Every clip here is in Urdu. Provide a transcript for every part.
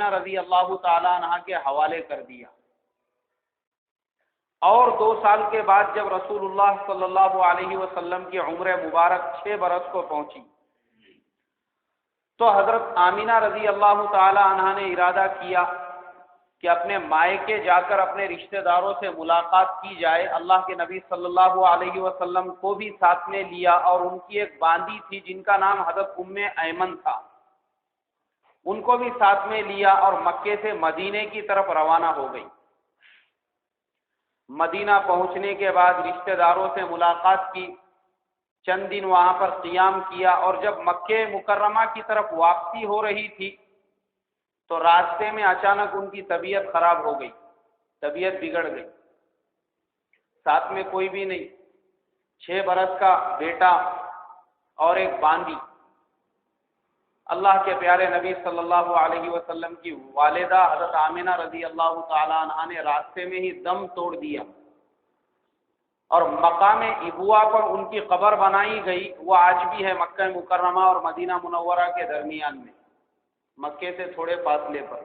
آمینہ رضی اللہ تعالی عنہا کے حوالے کر دیا۔ اور 2 سال کے بعد جب رسول اللہ صلی اللہ علیہ وسلم کی عمر مبارک 6 برس کو پہنچی تو حضرت آمینہ رضی اللہ تعالی عنہا نے ارادہ کیا کہ اپنے مائکے جا کر اپنے رشتہ داروں سے ملاقات کی جائے۔ اللہ کے نبی صلی اللہ علیہ وسلم کو بھی ساتھ میں لیا، اور ان کی ایک باندی تھی جن کا نام حضرت ام ایمن تھا، ان کو بھی ساتھ میں لیا اور مکے سے مدینے کی طرف روانہ ہو گئی۔ مدینہ پہنچنے کے بعد رشتہ داروں سے ملاقات کی، چند دن وہاں پر قیام کیا، اور جب مکہ مکرمہ کی طرف واپسی ہو رہی تھی تو راستے میں اچانک ان کی طبیعت خراب ہو گئی، طبیعت بگڑ گئی۔ ساتھ میں کوئی بھی نہیں، 6 برس کا بیٹا اور ایک باندی۔ اللہ کے پیارے نبی صلی اللہ علیہ وسلم کی والدہ حضرت آمینہ رضی اللہ تعالی عنہا نے راستے میں ہی دم توڑ دیا، اور مقام ابوا پر ان کی قبر بنائی گئی۔ وہ آج بھی ہے مکہ مکرمہ اور مدینہ منورہ کے درمیان میں، مکے سے تھوڑے فاصلے پر،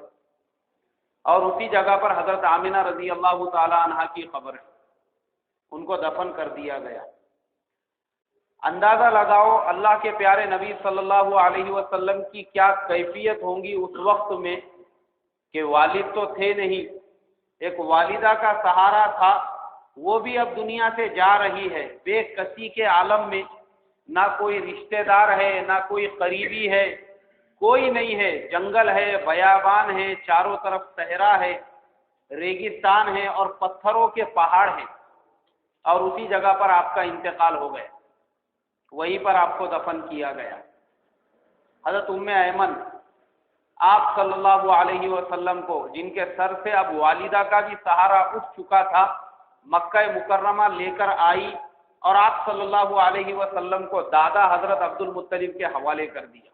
اور اسی جگہ پر حضرت آمینہ رضی اللہ تعالی عنہا کی قبر ہے، ان کو دفن کر دیا گیا۔ اندازہ لگاؤ اللہ کے پیارے نبی صلی اللہ علیہ وسلم کی کیا کیفیت ہوں گی اس وقت میں کہ والد تو تھے نہیں، ایک والدہ کا سہارا تھا، وہ بھی اب دنیا سے جا رہی ہے، بے کسی کے عالم میں، نہ کوئی رشتہ دار ہے، نہ کوئی قریبی ہے، کوئی نہیں ہے، جنگل ہے، بیابان ہے، چاروں طرف صحرا ہے، ریگستان ہے اور پتھروں کے پہاڑ ہیں، اور اسی جگہ پر آپ کا انتقال ہو گیا، وہیں پر آپ کو دفن کیا گیا۔ حضرت ام ایمن آپ صلی اللہ علیہ وسلم کو، جن کے سر سے اب والدہ کا بھی سہارا اٹھ چکا تھا، مکہ مکرمہ لے کر آئی، اور آپ صلی اللہ علیہ وسلم کو دادا حضرت عبد المطلب کے حوالے کر دیا۔